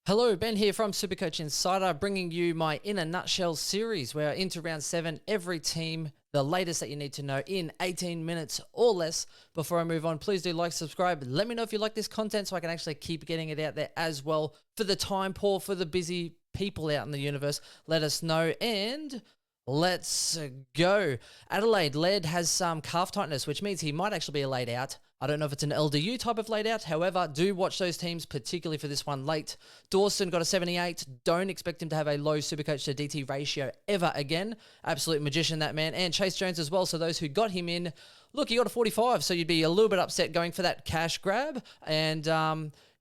Hello, Ben here from Supercoach Insider, bringing you my In a Nutshell series where into round 7, every team, the latest that you need to know in 18 minutes or less. Before I move on, please do like, subscribe. Let me know if you like this content so I can actually keep getting it out there as well. For the time poor, for the busy people out in the universe, let us know. And let's go. Adelaide, Laird has some calf tightness, which means he might actually be laid out. I don't know if it's an LDU type of laid out. However, do watch those teams, particularly for this one late. Dawson got a 78. Don't expect him to have a low Supercoach to DT ratio ever again. Absolute magician, that man. And Chase Jones as well. So those who got him in, look, he got a 45. So you'd be a little bit upset going for that cash grab. And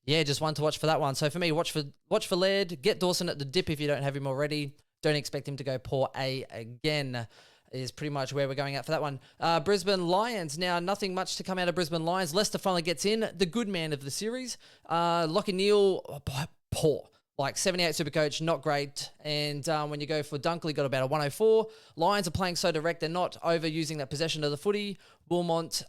yeah, just one to watch for that one. So for me, watch for Laird. Get Dawson at the dip if you don't have him already. Don't expect him to go poor A again. Is pretty much where we're going at for that one. Brisbane Lions. Now, nothing much to come out of Brisbane Lions. Leicester finally gets in. The good man of the series. Lockie Neal, poor. Like 78 Supercoach, not great. And when you go for Dunkley, got about a 104. Lions are playing so direct. They're not overusing that possession of the footy. Wilmot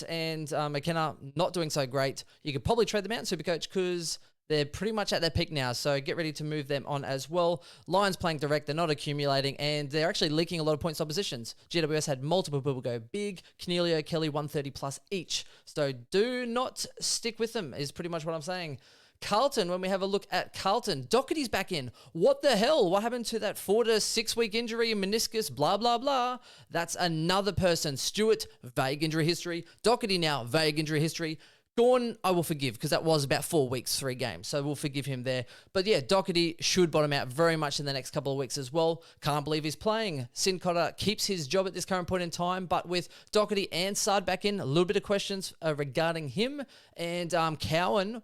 and McKenna not doing so great. You could probably trade them out in Supercoach because they're pretty much at their peak now, so get ready to move them on as well. Lions playing direct, they're not accumulating, and they're actually leaking a lot of points oppositions. GWS had multiple people go big. Cornelio, Kelly, 130 plus each. So do not stick with them, is pretty much what I'm saying. Carlton, when we have a look at Carlton, Doherty's back in. What the hell? What happened to that 4 to 6 week injury and meniscus, blah, blah, blah? That's another person. Stewart, vague injury history. Doherty now, vague injury history. Gawn, I will forgive because that was about 4 weeks, 3 games. So we'll forgive him there. But yeah, Doherty should bottom out very much in the next couple of weeks as well. Can't believe he's playing. Sin Cotter keeps his job at this current point in time. But with Doherty and Sard back in, a little bit of questions regarding him. And Cowan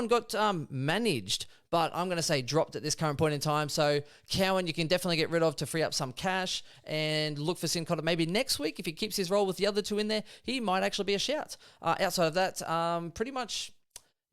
got managed, but I'm going to say dropped at this current point in time. So Cowan, you can definitely get rid of to free up some cash and look for Sin Cotter maybe next week. If he keeps his role with the other two in there, he might actually be a shout. Outside of that, pretty much,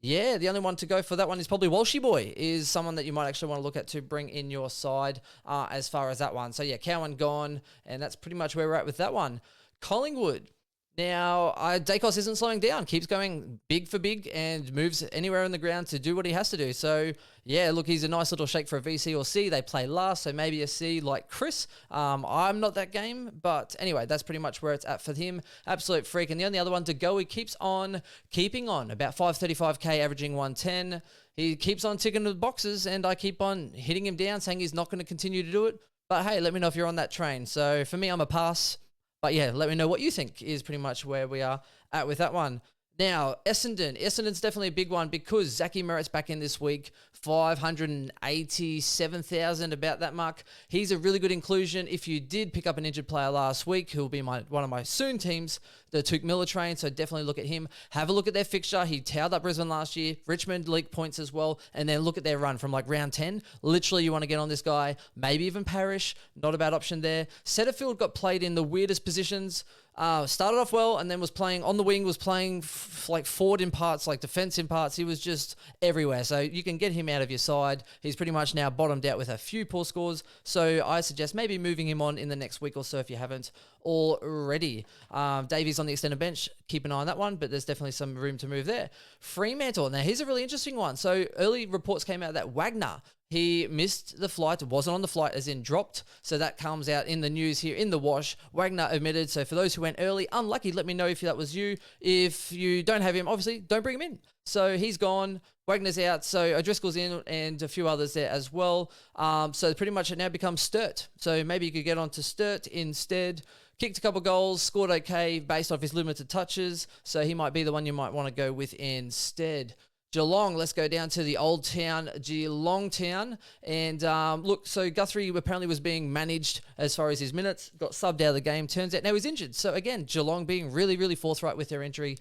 yeah, the only one to go for that one is probably Walshy Boy, is someone that you might actually want to look at to bring in your side as far as that one. So yeah, Cowan gone, and that's pretty much where we're at with that one. Collingwood. Now, Dacos isn't slowing down, keeps going big for big and moves anywhere on the ground to do what he has to do. So, yeah, look, he's a nice little shake for a VC or C. They play last, so maybe a C like Chris. I'm not that game, but anyway, that's pretty much where it's at for him. Absolute freak. And the only other one to go, he keeps on keeping on, about 535k, averaging 110. He keeps on ticking the boxes, and I keep on hitting him down, saying he's not going to continue to do it. But hey, let me know if you're on that train. So for me, I'm a pass. But yeah, let me know what you think is pretty much where we are at with that one. Now, Essendon. Essendon's definitely a big one because Zachy Merritt's back in this week. 587,000, about that mark. He's a really good inclusion. If you did pick up an injured player last week, who'll be one of my soon teams, the Took Miller train, so definitely look at him. Have a look at their fixture. He towed up Brisbane last year. Richmond leaked points as well. And then look at their run from like round 10. Literally, you want to get on this guy. Maybe even Parrish. Not a bad option there. Setterfield got played in the weirdest positions. Started off well and then was playing on the wing, was playing like forward in parts, like defense in parts. He was just everywhere. So you can get him out of your side. He's pretty much now bottomed out with a few poor scores. So I suggest maybe moving him on in the next week or so if you haven't already. Davies on the extended bench. Keep an eye on that one, but there's definitely some room to move there. Fremantle. Now, here's a really interesting one. So early reports came out that Wagner, he missed the flight, wasn't on the flight as in dropped. So that comes out in the news here in the wash. Wagner admitted. So for those who went early, unlucky, let me know if that was you. If you don't have him, obviously don't bring him in. So he's gone. Wagner's out. So O'Driscoll's in and a few others there as well. So pretty much it now becomes Sturt. So maybe you could get on to Sturt instead. Kicked a couple goals, scored okay based off his limited touches. So he might be the one you might want to go with instead. Geelong, let's go down to the old town, Geelong town. And look, so Guthrie apparently was being managed as far as his minutes, got subbed out of the game. Turns out now he's injured. So again, Geelong being really, really forthright with their injury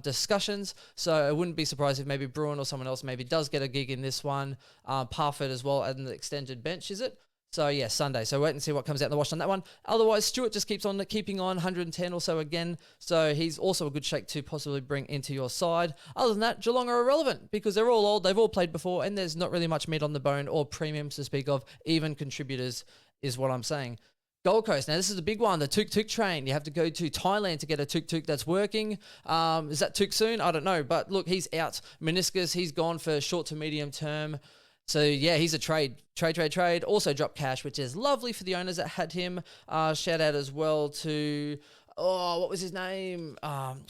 discussions. So I wouldn't be surprised if maybe Bruin or someone else maybe does get a gig in this one. Parfitt as well at the extended bench, is it? So yeah, Sunday. So wait and see what comes out in the wash on that one. Otherwise, Stewart just keeps on keeping on 110 or so again. So he's also a good shake to possibly bring into your side. Other than that, Geelong are irrelevant because they're all old. They've all played before and there's not really much meat on the bone or premiums to speak of. Even contributors is what I'm saying. Gold Coast. Now, this is a big one, the Tuk Tuk train. You have to go to Thailand to get a Tuk Tuk that's working. Is that Tuk soon? I don't know. But look, he's out. Meniscus, he's gone for short to medium term. So, yeah, he's a trade. Trade. Also dropped cash, which is lovely for the owners that had him. Shout out as well to... Oh, what was his name?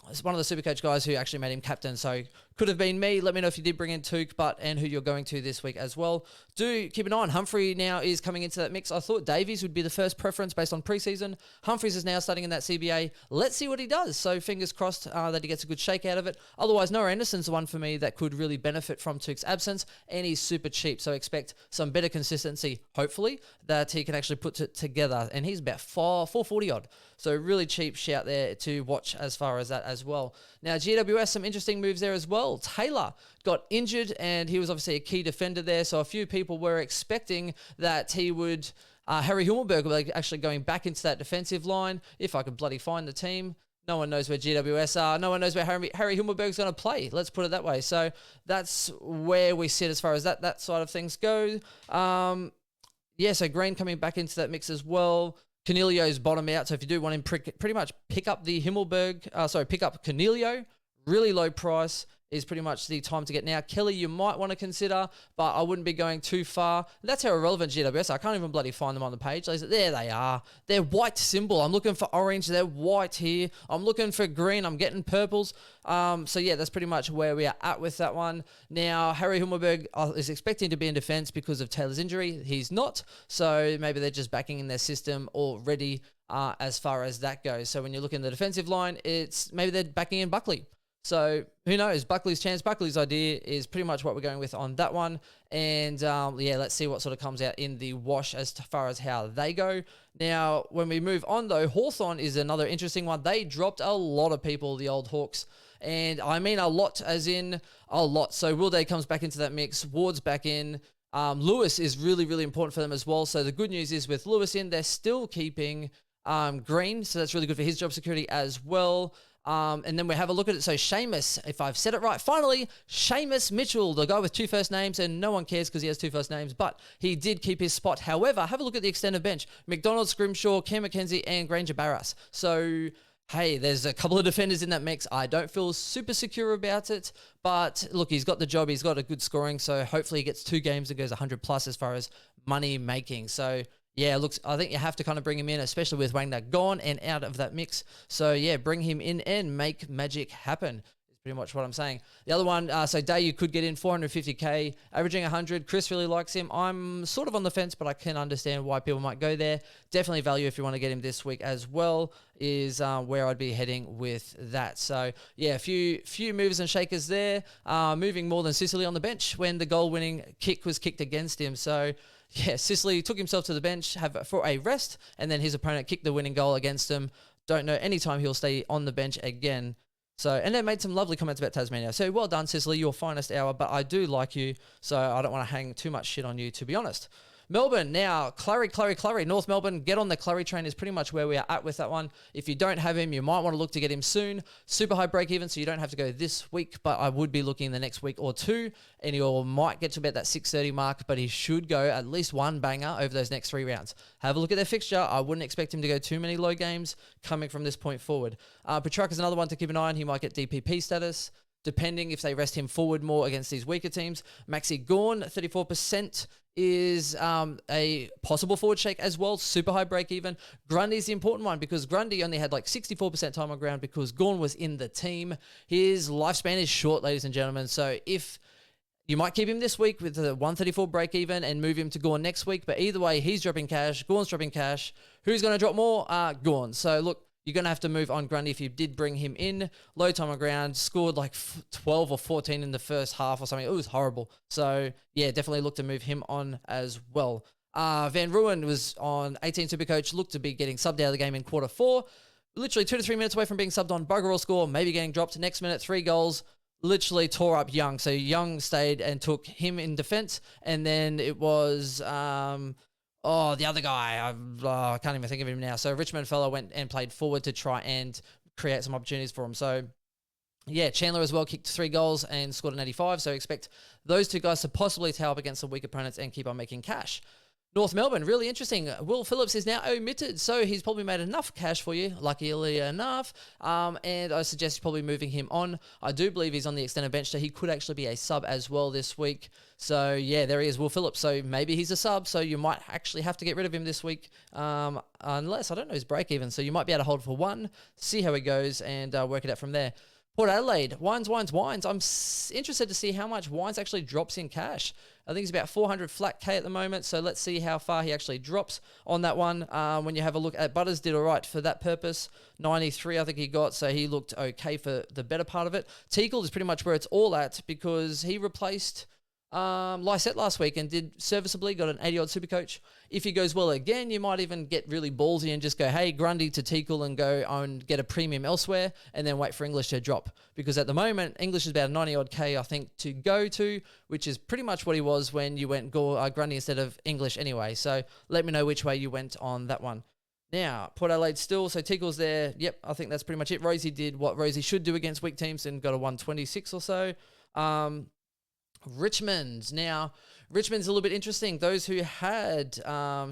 It's one of the Supercoach guys who actually made him captain. So could have been me. Let me know if you did bring in Took, and who you're going to this week as well. Do keep an eye on Humphrey now is coming into that mix. I thought Davies would be the first preference based on preseason. Humphreys is now starting in that CBA. Let's see what he does. So fingers crossed that he gets a good shake out of it. Otherwise, Noah Anderson's the one for me that could really benefit from Took's absence, and he's super cheap. So expect some better consistency, hopefully, that he can actually put it together. And he's about 440 odd. So really cheap shout there to watch as far as that as well. Now, GWS, some interesting moves there as well. Taylor got injured, and he was obviously a key defender there. So a few people were expecting that he would... Harry Himmelberg will be actually going back into that defensive line. If I could bloody find the team. No one knows where GWS are. No one knows where Harry Himmelberg's going to play. Let's put it that way. So that's where we sit as far as that side of things go. So Green coming back into that mix as well. Canelio's bottom out, so if you do want him, pretty much pick up the pick up Canelio. Really low price is pretty much the time to get now. Kelly, you might want to consider, but I wouldn't be going too far. That's how irrelevant GWS are. I can't even bloody find them on the page. There they are. They're white symbol. I'm looking for orange. They're white here. I'm looking for green. I'm getting purples. That's pretty much where we are at with that one. Now, Harry Himmelberg is expecting to be in defense because of Taylor's injury. He's not. So maybe they're just backing in their system already as far as that goes. So when you look in the defensive line, it's maybe they're backing in Buckley. So who knows? Buckley's chance. Buckley's idea is pretty much what we're going with on that one. And let's see what sort of comes out in the wash as far as how they go. Now, when we move on though, Hawthorn is another interesting one. They dropped a lot of people, the old Hawks. And I mean a lot as in a lot. So Will Day comes back into that mix. Ward's back in. Lewis is really, really important for them as well. So the good news is with Lewis in, they're still keeping Green. So that's really good for his job security as well. And then we have a look at it. So Seamus, if I've said it right, finally, Seamus Mitchell, the guy with two first names, and no one cares because he has two first names, but he did keep his spot. However, have a look at the extended bench. McDonald, Scrimshaw, Cam McKenzie, and Granger Barras. So, hey, there's a couple of defenders in that mix. I don't feel super secure about it, but look, he's got the job. He's got a good scoring, so hopefully he gets 2 games and goes 100 plus as far as money making. So, yeah, I think you have to kind of bring him in, especially with Wagner gone and out of that mix. So, yeah, bring him in and make magic happen is pretty much what I'm saying. The other one, so Day you could get in 450K, averaging 100. Chris really likes him. I'm sort of on the fence, but I can understand why people might go there. Definitely value if you want to get him this week as well is where I'd be heading with that. So, yeah, a few movers and shakers there. Moving more than Sicily on the bench when the goal-winning kick was kicked against him. So, yeah, Sicily took himself to the bench for a rest, and then his opponent kicked the winning goal against him. Don't know any time he'll stay on the bench again. So, and they made some lovely comments about Tasmania. So, well done, Sicily, your finest hour, but I do like you, so I don't want to hang too much shit on you, to be honest. Melbourne, now, Clary. North Melbourne, get on the Clary train is pretty much where we are at with that one. If you don't have him, you might want to look to get him soon. Super high break even, so you don't have to go this week, but I would be looking the next week or two, and you might get to about that 630 mark, but he should go at least one banger over those next 3 rounds. Have a look at their fixture. I wouldn't expect him to go too many low games coming from this point forward. Petrarch is another one to keep an eye on. He might get DPP status, depending if they rest him forward more against these weaker teams. Maxi Gawn, 34%. Is a possible forward shake as well. Super high break even. Grundy's the important one because Grundy only had like 64% time on ground because Gawn was in the team. His lifespan is short, ladies and gentlemen. So if you might keep him this week with the 134 break even and move him to Gawn next week. But either way, he's dropping cash. Gawn's dropping cash. Who's going to drop more? Gawn. So look, you're going to have to move on Grundy if you did bring him in. Low time on ground, scored like 12 or 14 in the first half or something. It was horrible. So, yeah, definitely look to move him on as well. Van Ruin was on 18 Supercoach, looked to be getting subbed out of the game in quarter 4. Literally 2 to 3 minutes away from being subbed on. Bugger all score, maybe getting dropped. Next minute, 3 goals. Literally tore up Young. So Young stayed and took him in defense. And then it was... the other guy, I can't even think of him now. So Richmond fellow went and played forward to try and create some opportunities for him. So, yeah, Chandler as well kicked 3 goals and scored an 85. So expect those 2 guys to possibly tower up against some weak opponents and keep on making cash. North Melbourne, really interesting. Will Phillips is now omitted, so he's probably made enough cash for you, luckily enough. And I suggest probably moving him on. I do believe he's on the extended bench, so he could actually be a sub as well this week. So yeah, there he is, Will Phillips. So maybe he's a sub, so you might actually have to get rid of him this week, unless, I don't know his break even. So you might be able to hold for one, see how he goes, and work it out from there. Port Adelaide, Wines. I'm interested to see how much Wines actually drops in cash. I think he's about 400 flat K at the moment, so let's see how far he actually drops on that one. When you have a look at Butters, did all right for that purpose. 93, I think he got, so he looked okay for the better part of it. Teagle is pretty much where it's all at because he replaced Lysette last week and did serviceably, got an 80-odd Supercoach. If he goes well again, you might even get really ballsy and just go, hey, Grundy to Teagle and go and get a premium elsewhere and then wait for English to drop. Because at the moment, English is about 90-odd K, I think, to go to, which is pretty much what he was when you went Grundy instead of English anyway. So let me know which way you went on that one. Now, Port Adelaide still, so Teagle's there. Yep, I think that's pretty much it. Rosie did what Rosie should do against weak teams and got a 126 or so. Richmond. Now, Richmond's a little bit interesting. Those who had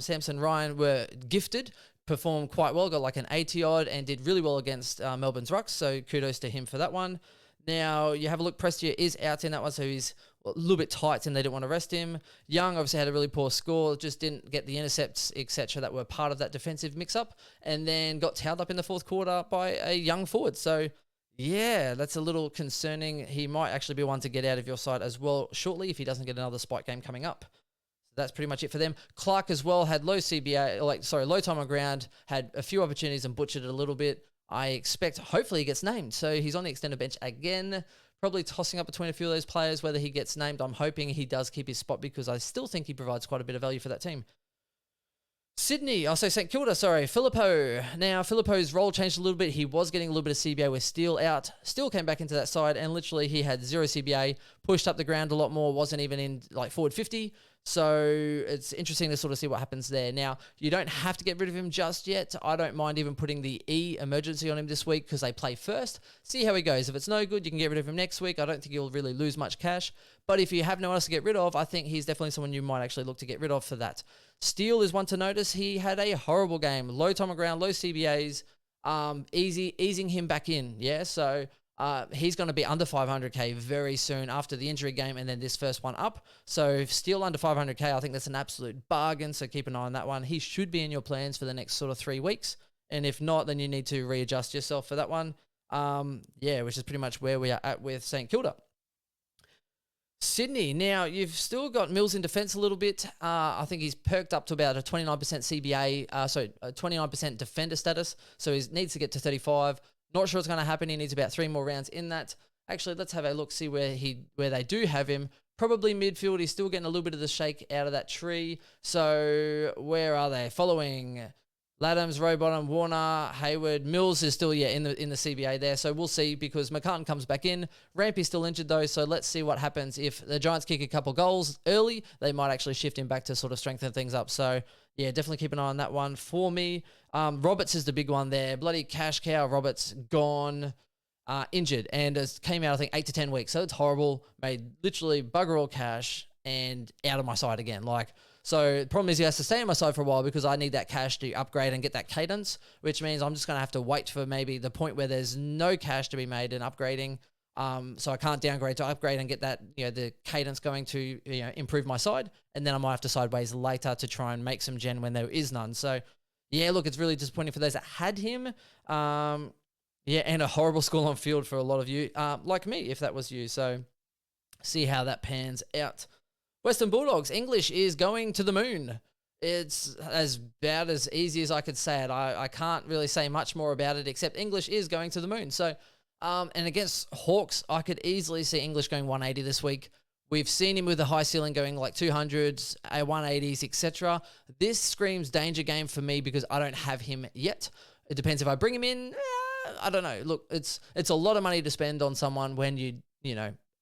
Samson Ryan were gifted, performed quite well, got like an 80-odd and did really well against Melbourne's Rucks, so kudos to him for that one. Now, you have a look, Prestia is out in that one, so he's a little bit tight and they didn't want to rest him. Young obviously had a really poor score, just didn't get the intercepts, etc., that were part of that defensive mix-up, and then got towed up in the fourth quarter by a young forward. So yeah, that's a little concerning. He might actually be one to get out of your side as well shortly if he doesn't get another spike game coming up. So that's pretty much it for them. Clark as well had low time on ground, had a few opportunities and butchered it a little bit. I expect, hopefully he gets named. So he's on the extended bench again, probably tossing up between a few of those players, whether he gets named. I'm hoping he does keep his spot because I still think he provides quite a bit of value for that team. Sydney, I'll say St Kilda, sorry, Filippo. Now, Filippo's role changed a little bit. He was getting a little bit of CBA with Steele out. Steele came back into that side, and literally he had 0 CBA, pushed up the ground a lot more, wasn't even in like forward 50. So it's interesting to sort of see what happens there. Now, you don't have to get rid of him just yet. I don't mind even putting the E emergency on him this week because they play first. See how he goes. If it's no good, you can get rid of him next week. I don't think you'll really lose much cash. But if you have no one else to get rid of, I think he's definitely someone you might actually look to get rid of for that. Steele is one to notice. He had a horrible game. Low time on ground, low CBAs, easing him back in. Yeah, so he's going to be under 500K very soon after the injury game and then this first one up. So if Steele under 500K, I think that's an absolute bargain. So keep an eye on that one. He should be in your plans for the next sort of 3 weeks. And if not, then you need to readjust yourself for that one. Which is pretty much where we are at with St Kilda. Sydney, now you've still got Mills in defence a little bit. I think he's perked up to about a 29% CBA, 29% defender status. So he needs to get to 35. Not sure what's going to happen. He needs about 3 more rounds in that. Actually, let's have a look, see where they do have him. Probably midfield. He's still getting a little bit of the shake out of that tree. So where are they? Following Laddams, Rowbottom, Warner, Hayward, Mills is still in the CBA there. So we'll see because McCartan comes back in. Rampy's still injured though, so let's see what happens. If the Giants kick a couple goals early, they might actually shift him back to sort of strengthen things up. So yeah, definitely keep an eye on that one for me. Roberts is the big one there. Bloody cash cow. Roberts gone, injured, and it came out I think 8 to 10 weeks. So it's horrible. Made literally bugger all cash and out of my side again. So the problem is he has to stay on my side for a while because I need that cash to upgrade and get that cadence, which means I'm just going to have to wait for maybe the point where there's no cash to be made in upgrading. So I can't downgrade to upgrade and get that, the cadence going to, improve my side. And then I might have to sideways later to try and make some gen when there is none. So yeah, look, it's really disappointing for those that had him. And a horrible score on field for a lot of you, like me, if that was you. So see how that pans out. Western Bulldogs, English is going to the moon. It's about as easy as I could say it. I can't really say much more about it except English is going to the moon. So, and against Hawks, I could easily see English going 180 this week. We've seen him with a high ceiling going like 200s, 180s, etc. This screams danger game for me because I don't have him yet. It depends if I bring him in. I don't know. Look, it's a lot of money to spend on someone when you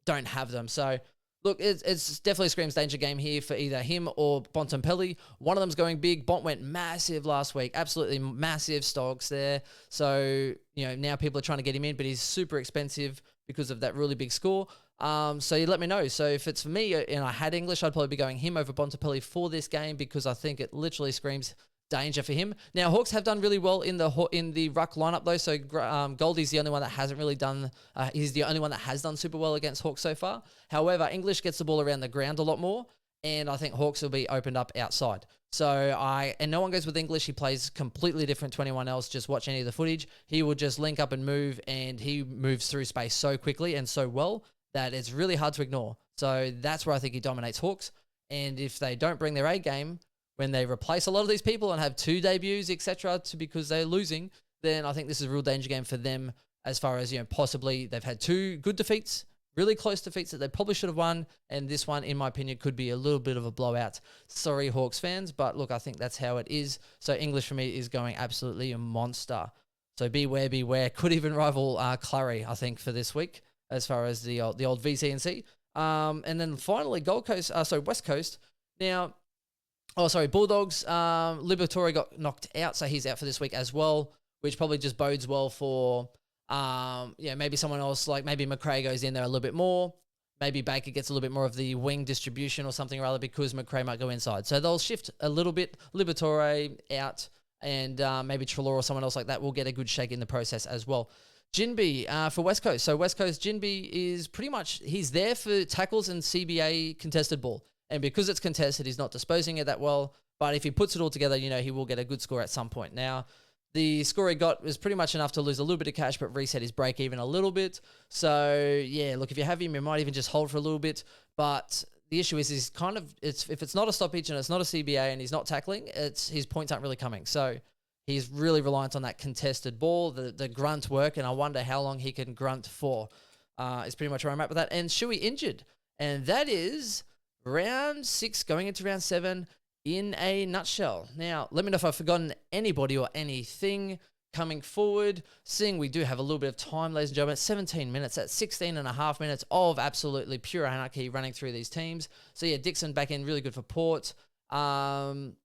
don't have them. So look, it's definitely screams danger game here for either him or Bontempelli. One of them's going big. Bont went massive last week. Absolutely massive stocks there. So, now people are trying to get him in, but he's super expensive because of that really big score. So you let me know. So if it's for me and I had English, I'd probably be going him over Bontempelli for this game because I think it literally screams danger for him. Now, Hawks have done really well in the ruck lineup though. So Goldie's the only one that hasn't really done. He's the only one that has done super well against Hawks so far. However, English gets the ball around the ground a lot more, and I think Hawks will be opened up outside. And no one goes with English. He plays completely different to anyone else. Just watch any of the footage. He will just link up and move, and he moves through space so quickly and so well that it's really hard to ignore. So that's where I think he dominates Hawks. And if they don't bring their A game, when they replace a lot of these people and have 2 debuts, etc., because they're losing, then I think this is a real danger game for them as far as, possibly they've had 2 good defeats, really close defeats that they probably should have won, and this one, in my opinion, could be a little bit of a blowout. Sorry, Hawks fans, but look, I think that's how it is. So English for me is going absolutely a monster. So beware. Could even rival Clary, I think, for this week as far as the old VCNC. And then finally, West Coast. Now, Bulldogs. Liberatore got knocked out, so he's out for this week as well, which probably just bodes well for maybe someone else, like maybe McRae goes in there a little bit more. Maybe Baker gets a little bit more of the wing distribution or something or other because McRae might go inside. So they'll shift a little bit. Liberatore out, and maybe Treloar or someone else like that will get a good shake in the process as well. Jinby for West Coast. So West Coast, Jinby is pretty much, he's there for tackles and CBA contested ball. And because it's contested, he's not disposing it that well. But if he puts it all together, he will get a good score at some point. Now, the score he got was pretty much enough to lose a little bit of cash, but reset his break even a little bit. So, yeah, look, if you have him, you might even just hold for a little bit. But the issue is if it's not a stoppage and it's not a CBA and he's not tackling, his points aren't really coming. So he's really reliant on that contested ball, the grunt work, and I wonder how long he can grunt for. Is pretty much where I'm at with that. And Shuey injured, and that is round 6 going into round 7 in a nutshell. Now, let me know if I've forgotten anybody or anything coming forward. Seeing we do have a little bit of time, ladies and gentlemen, 17 minutes, that's 16 and a half minutes of absolutely pure anarchy running through these teams. So yeah, Dixon back in, really good for Port. Let's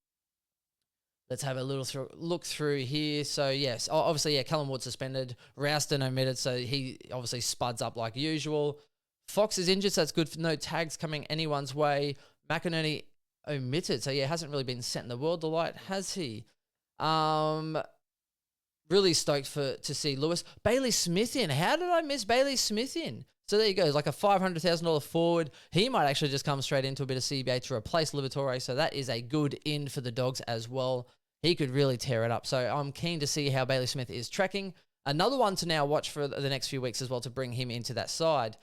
have a little look through here. So yes, obviously, Callum Ward suspended, Rouston omitted, so he obviously spuds up like usual. Fox is injured, so that's good. No tags coming anyone's way. McInerney omitted, so yeah, hasn't really been set in the world of light, has he? Really stoked to see Lewis. Bailey Smith in. How did I miss Bailey Smith in? So there you go, like a $500,000 forward. He might actually just come straight into a bit of CBA to replace Liberatore, so that is a good in for the Dogs as well. He could really tear it up. So I'm keen to see how Bailey Smith is tracking. Another one to now watch for the next few weeks as well to bring him into that side.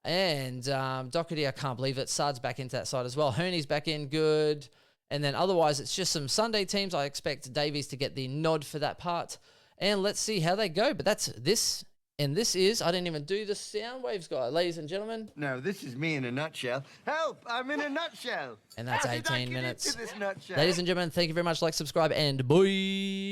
And Doherty, I can't believe it. Sard's back into that side as well. Hooney's back in, good. And then otherwise, it's just some Sunday teams. I expect Davies to get the nod for that part. And let's see how they go. But that's this. And this is, I didn't even do the sound waves guy, ladies and gentlemen. No, this is me in a nutshell. Help, I'm in a nutshell. And that's How did I 18 get minutes. into this nutshell? Ladies and gentlemen, thank you very much. Like, subscribe, and bye.